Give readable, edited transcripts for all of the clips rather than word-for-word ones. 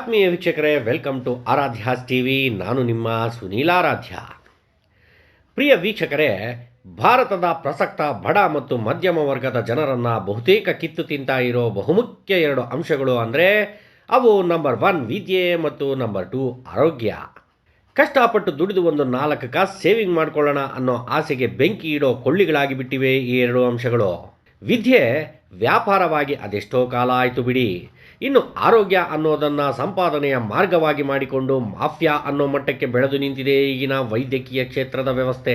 ಆತ್ಮೀಯ ವೀಕ್ಷಕರೇ, welcome to ಆರಾಧ್ಯಾಸ್ TV. ನಾನು ನಿಮ್ಮ ಸುನೀಲ್ ಆರಾಧ್ಯ. ಪ್ರಿಯ ವೀಕ್ಷಕರೇ, ಭಾರತದ ಪ್ರಸಕ್ತ ಬಡ ಮತ್ತು ಮಧ್ಯಮ ವರ್ಗದ ಜನರನ್ನು ಬಹುತೇಕ ಕಿತ್ತು ತಿಂತಾ ಇರೋ ಬಹುಮುಖ್ಯ ಎರಡು ಅಂಶಗಳು ಅಂದರೆ ಅವು ನಂಬರ್ 1 ವಿದ್ಯೆ ಮತ್ತು ನಂಬರ್ 2 ಆರೋಗ್ಯ. ಕಷ್ಟಪಟ್ಟು ದುಡಿದು ಒಂದು 4 ಕಾಸು ಸೇವಿಂಗ್ ಮಾಡ್ಕೊಳ್ಳೋಣ ಅನ್ನೋ ಆಸೆಗೆ ಬೆಂಕಿ ಇಡೋ ಕೊಳ್ಳಿಗಳಾಗಿ ಬಿಟ್ಟಿವೆ ಈ ಎರಡು ಅಂಶಗಳು. ವಿದ್ಯೆ ವ್ಯಾಪಾರವಾಗಿ ಅದೆಷ್ಟೋ ಕಾಲ ಆಯಿತು ಬಿಡಿ. ಇನ್ನು ಆರೋಗ್ಯ ಅನ್ನೋದನ್ನು ಸಂಪಾದನೆಯ ಮಾರ್ಗವಾಗಿ ಮಾಡಿಕೊಂಡು ಮಾಫಿಯಾ ಅನ್ನೋ ಮಟ್ಟಕ್ಕೆ ಬೆಳೆದು ನಿಂತಿದೆ ಈಗಿನ ವೈದ್ಯಕೀಯ ಕ್ಷೇತ್ರದ ವ್ಯವಸ್ಥೆ.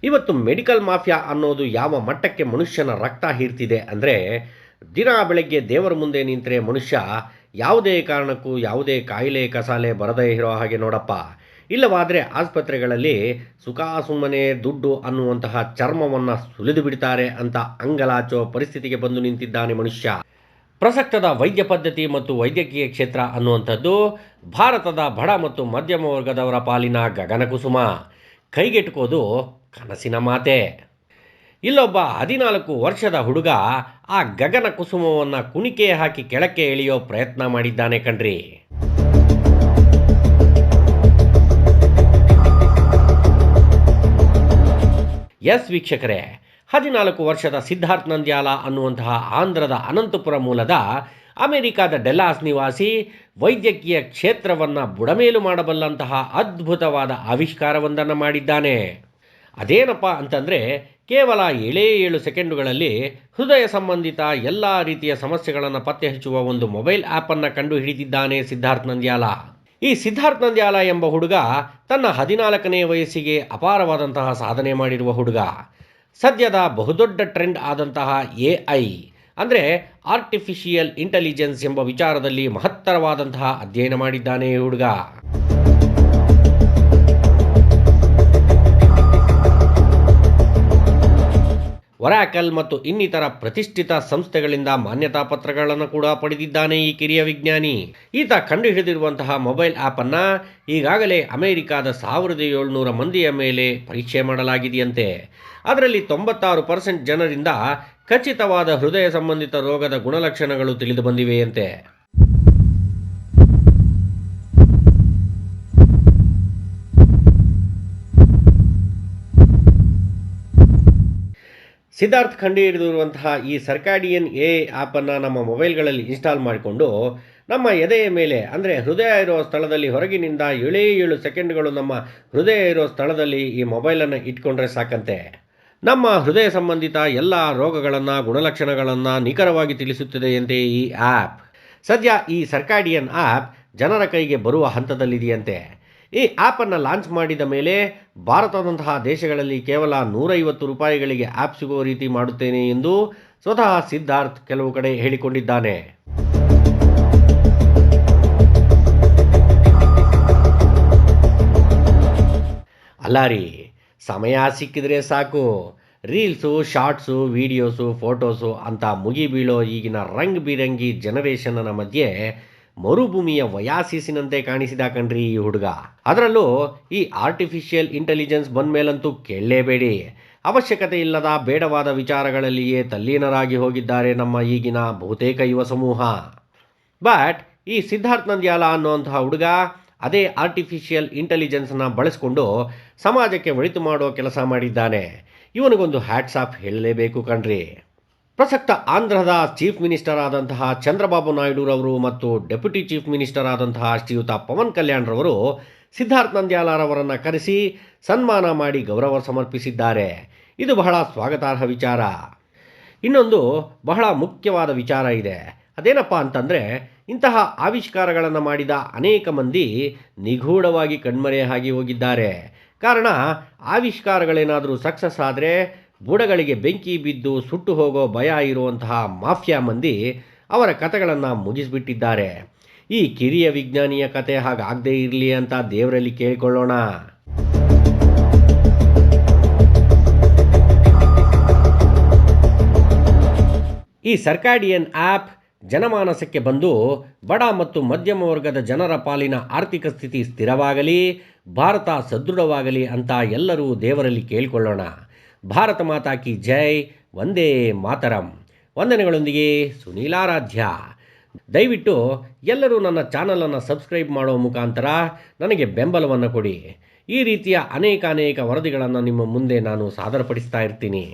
ಇವತ್ತು ಮೆಡಿಕಲ್ ಮಾಫಿಯಾ ಅನ್ನೋದು ಯಾವ ಮಟ್ಟಕ್ಕೆ ಮನುಷ್ಯನ ರಕ್ತ ಹೀರ್ತಿದೆ ಅಂದರೆ, ದಿನ ಬೆಳಗ್ಗೆ ದೇವರ ಮುಂದೆ ನಿಂತರೆ ಮನುಷ್ಯ ಯಾವುದೇ ಕಾರಣಕ್ಕೂ ಯಾವುದೇ ಕಾಯಿಲೆ ಕಸಾಲೆ ಬರದೇ ಇರೋ ಹಾಗೆ ನೋಡಪ್ಪ. ಇಲ್ಲವಾದರೆ ಆಸ್ಪತ್ರೆಗಳಲ್ಲಿ ಸುಮ್ಮನೆ ದುಡ್ಡು ಅನ್ನುವಂತಹ ಚರ್ಮವನ್ನು ಸುಲಿದು ಬಿಡ್ತಾರೆ ಅಂತ ಅಂಗಲಾಚೋ ಪರಿಸ್ಥಿತಿಗೆ ಬಂದು ನಿಂತಿದ್ದಾನೆ ಮನುಷ್ಯ. ಪ್ರಸಕ್ತದ ವೈದ್ಯ ಪದ್ಧತಿ ಮತ್ತು ವೈದ್ಯಕೀಯ ಕ್ಷೇತ್ರ ಅನ್ನುವಂಥದ್ದು ಭಾರತದ ಬಡ ಮತ್ತು ಮಧ್ಯಮ ವರ್ಗದವರ ಪಾಲಿನ ಗಗನಕುಸುಮ. ಕೈಗೆಟುಕೋದು ಕನಸಿನ ಮಾತೆ. ಇಲ್ಲೊಬ್ಬ 14 ವರ್ಷದ ಹುಡುಗ ಆ ಗಗನ ಕುಸುಮವನ್ನು ಕುಣಿಕೆ ಹಾಕಿ ಕೆಳಕ್ಕೆ ಎಳೆಯೋ ಪ್ರಯತ್ನ ಮಾಡಿದ್ದಾನೆ ಕಣ್ರಿ. ಎಸ್ ವೀಕ್ಷಕರೇ, 14 ವರ್ಷದ ಸಿದ್ಧಾರ್ಥ್ ನಂದ್ಯಾಲ ಅನ್ನುವಂತಹ ಆಂಧ್ರದ ಅನಂತಪುರ ಮೂಲದ ಅಮೆರಿಕಾದ ಡೆಲ್ಲಾಸ್ ನಿವಾಸಿ ವೈದ್ಯಕೀಯ ಕ್ಷೇತ್ರವನ್ನು ಬುಡಮೇಲು ಮಾಡಬಲ್ಲಂತಹ ಅದ್ಭುತವಾದ ಆವಿಷ್ಕಾರವೊಂದನ್ನು ಮಾಡಿದ್ದಾನೆ. ಅದೇನಪ್ಪ ಅಂತಂದರೆ, ಕೇವಲ 7 ಸೆಕೆಂಡುಗಳಲ್ಲಿ ಹೃದಯ ಸಂಬಂಧಿತ ಎಲ್ಲ ರೀತಿಯ ಸಮಸ್ಯೆಗಳನ್ನು ಪತ್ತೆ ಹಚ್ಚುವ ಒಂದು ಮೊಬೈಲ್ ಆ್ಯಪನ್ನು ಕಂಡುಹಿಡಿದಿದ್ದಾನೆ ಸಿದ್ಧಾರ್ಥ್ ನಂದ್ಯಾಲ. ಈ ಸಿದ್ಧಾರ್ಥ್ ನಂದ್ಯಾಲ ಎಂಬ ಹುಡುಗ ತನ್ನ 14ನೇ ವಯಸ್ಸಿಗೆ ಅಪಾರವಾದಂತಹ ಸಾಧನೆ ಮಾಡಿರುವ ಹುಡುಗ. ಸದ್ಯದ ಬಹುದೊಡ್ಡ ಟ್ರೆಂಡ್ ಆದಂತಹ AI ಅಂದರೆ ಆರ್ಟಿಫಿಷಿಯಲ್ ಇಂಟೆಲಿಜೆನ್ಸ್ ಎಂಬ ವಿಚಾರದಲ್ಲಿ ಮಹತ್ತರವಾದಂತಹ ಅಧ್ಯಯನ ಮಾಡಿದ್ದಾನೆ ಈ ಹುಡುಗ. ಒರಾಕಲ್ ಮತ್ತು ಇನ್ನಿತರ ಪ್ರತಿಷ್ಠಿತ ಸಂಸ್ಥೆಗಳಿಂದ ಮಾನ್ಯತಾ ಪತ್ರಗಳನ್ನು ಕೂಡ ಪಡೆದಿದ್ದಾನೆ ಈ ಕಿರಿಯ ವಿಜ್ಞಾನಿ. ಈತ ಕಂಡುಹಿಡಿದಿರುವಂತಹ ಮೊಬೈಲ್ ಆ್ಯಪನ್ನು ಈಗಾಗಲೇ ಅಮೆರಿಕಾದ 1700 ಮಂದಿಯ ಮೇಲೆ ಪರೀಕ್ಷೆ ಮಾಡಲಾಗಿದೆಯಂತೆ. ಅದರಲ್ಲಿ 96% ಜನರಿಂದ ಖಚಿತವಾದ ಹೃದಯ ಸಂಬಂಧಿತ ರೋಗದ ಗುಣಲಕ್ಷಣಗಳು ತಿಳಿದು ಬಂದಿವೆಯಂತೆ. ಸಿದ್ಧಾರ್ಥ್ ಕಂಡುಹಿಡಿದಿರುವಂತಹ ಈ ಸರ್ಕಾಡಿಯನ್ AI ಆ್ಯಪನ್ನು ನಮ್ಮ ಮೊಬೈಲ್ಗಳಲ್ಲಿ ಇನ್ಸ್ಟಾಲ್ ಮಾಡಿಕೊಂಡು ನಮ್ಮ ಎದೆಯ ಮೇಲೆ ಅಂದರೆ ಹೃದಯ ಇರೋ ಸ್ಥಳದಲ್ಲಿ ಹೊರಗಿನಿಂದ 7 ಸೆಕೆಂಡ್ಗಳು ನಮ್ಮ ಹೃದಯ ಇರೋ ಸ್ಥಳದಲ್ಲಿ ಈ ಮೊಬೈಲನ್ನು ಇಟ್ಕೊಂಡ್ರೆ ಸಾಕಂತೆ. ನಮ್ಮ ಹೃದಯ ಸಂಬಂಧಿತ ಎಲ್ಲ ರೋಗಗಳನ್ನು ಗುಣಲಕ್ಷಣಗಳನ್ನು ನಿಖರವಾಗಿ ತಿಳಿಸುತ್ತದೆಯಂತೆ ಈ ಆ್ಯಪ್. ಸದ್ಯ ಈ ಸರ್ಕಾಡಿಯನ್ ಆ್ಯಪ್ ಜನರ ಕೈಗೆ ಬರುವ ಹಂತದಲ್ಲಿದೆಯಂತೆ. ಈ ಆ್ಯಪನ್ನು ಲಾಂಚ್ ಮಾಡಿದ ಮೇಲೆ ಭಾರತದಂತಹ ದೇಶಗಳಲ್ಲಿ ಕೇವಲ $150ಗಳಿಗೆ ಆ್ಯಪ್ ಸಿಗುವ ರೀತಿ ಮಾಡುತ್ತೇನೆ ಎಂದು ಸ್ವತಃ ಸಿದ್ಧಾರ್ಥ್ ಕೆಲವು ಕಡೆ ಹೇಳಿಕೊಂಡಿದ್ದಾನೆ. ಅಲ್ಲಾರಿ, ಸಮಯ ಸಿಕ್ಕಿದ್ರೆ ಸಾಕು ರೀಲ್ಸು, ಶಾರ್ಟ್ಸು, ವಿಡಿಯೋಸು, ಫೋಟೋಸು ಅಂತ ಮುಗಿ ಬೀಳೋ ಈಗಿನ ರಂಗ್ ಬಿರಂಗಿ ಜನರೇಷನ್ನ ಮಧ್ಯೆ ಮರುಭೂಮಿಯ ವಯಾಸಿಸಿನಂತೆ ಕಾಣಿಸಿದ ಕಣ್ರಿ ಈ ಹುಡುಗ. ಅದರಲ್ಲೂ ಈ ಆರ್ಟಿಫಿಷಿಯಲ್ ಇಂಟೆಲಿಜೆನ್ಸ್ ಬಂದ ಮೇಲಂತೂ ಕೇಳಲೇಬೇಡಿ. ಅವಶ್ಯಕತೆ ಇಲ್ಲದ ಬೇಡವಾದ ವಿಚಾರಗಳಲ್ಲಿಯೇ ತಲ್ಲೀನರಾಗಿ ಹೋಗಿದ್ದಾರೆ ನಮ್ಮ ಈಗಿನ ಬಹುತೇಕ ಯುವ ಸಮೂಹ. ಬಟ್ ಈ ಸಿದ್ಧಾರ್ಥ್ ನಂದ್ಯಾಲ ಅನ್ನುವಂತಹ ಹುಡುಗ ಅದೇ ಆರ್ಟಿಫಿಷಿಯಲ್ ಇಂಟೆಲಿಜೆನ್ಸ್ನ ಬಳಸಿಕೊಂಡು ಸಮಾಜಕ್ಕೆ ಒಳಿತು ಮಾಡೋ ಕೆಲಸ ಮಾಡಿದ್ದಾನೆ. ಇವನಿಗೊಂದು ಹ್ಯಾಟ್ಸ್ ಆಫ್ ಹೇಳಲೇಬೇಕು ಕಣ್ರಿ. ಪ್ರಸಕ್ತ ಆಂಧ್ರದ ಚೀಫ್ ಮಿನಿಸ್ಟರ್ ಆದಂತಹ ಚಂದ್ರಬಾಬು ನಾಯ್ಡುರವರು ಮತ್ತು ಡೆಪ್ಯೂಟಿ ಚೀಫ್ ಮಿನಿಸ್ಟರ್ ಆದಂತಹ ಶ್ರೀಯುತ ಪವನ್ ಕಲ್ಯಾಣ್ರವರು ಸಿದ್ಧಾರ್ಥ್ ನಂದ್ಯಾಲರವರನ್ನು ಕರೆಸಿ ಸನ್ಮಾನ ಮಾಡಿ ಗೌರವ ಸಮರ್ಪಿಸಿದ್ದಾರೆ. ಇದು ಬಹಳ ಸ್ವಾಗತಾರ್ಹ ವಿಚಾರ. ಇನ್ನೊಂದು ಬಹಳ ಮುಖ್ಯವಾದ ವಿಚಾರ ಇದೆ. ಅದೇನಪ್ಪ ಅಂತಂದರೆ, ಇಂತಹ ಆವಿಷ್ಕಾರಗಳನ್ನು ಮಾಡಿದ ಅನೇಕ ಮಂದಿ ನಿಗೂಢವಾಗಿ ಕಣ್ಮರೆಯಾಗಿ ಹೋಗಿದ್ದಾರೆ. ಕಾರಣ, ಆವಿಷ್ಕಾರಗಳೇನಾದರೂ ಸಕ್ಸಸ್ ಆದರೆ ಬುಡಗಳಿಗೆ ಬೆಂಕಿ ಬಿದ್ದು ಸುಟ್ಟು ಹೋಗೋ ಭಯ ಇರುವಂತಹ ಮಾಫಿಯಾ ಮಂದಿ ಅವರ ಕಥೆಗಳನ್ನು ಮುಗಿಸಿಬಿಟ್ಟಿದ್ದಾರೆ. ಈ ಕಿರಿಯ ವಿಜ್ಞಾನಿಯ ಕತೆ ಹಾಗಾಗದೇ ಇರಲಿ ಅಂತ ದೇವರಲ್ಲಿ ಕೇಳಿಕೊಳ್ಳೋಣ. ಈ ಸರ್ಕಾಡಿಯನ್ ಆ್ಯಪ್ ಜನಮಾನಸಕ್ಕೆ ಬಂದು ಬಡ ಮತ್ತು ಮಧ್ಯಮ ವರ್ಗದ ಜನರ ಪಾಲಿನ ಆರ್ಥಿಕ ಸ್ಥಿತಿ ಸ್ಥಿರವಾಗಲಿ, ಭಾರತ ಸದೃಢವಾಗಲಿ ಅಂತ ಎಲ್ಲರೂ ದೇವರಲ್ಲಿ ಕೇಳಿಕೊಳ್ಳೋಣ. ಭಾರತ ಮಾತಾ ಕಿ ಜೈ. ವಂದೇ ಮಾತರಂ. ವಂದನೆಗಳೊಂದಿಗೆ ಸುನೀಲ್ ಆರಾಧ್ಯ. ದಯವಿಟ್ಟು ಎಲ್ಲರೂ ನನ್ನ ಚಾನಲನ್ನು ಸಬ್ಸ್ಕ್ರೈಬ್ ಮಾಡೋ ಮುಖಾಂತರ ನನಗೆ ಬೆಂಬಲವನ್ನು ಕೊಡಿ. ಈ ರೀತಿಯ ಅನೇಕ ವರದಿಗಳನ್ನು ನಿಮ್ಮ ಮುಂದೆ ನಾನು ಸಾದರಪಡಿಸ್ತಾ ಇರ್ತೀನಿ.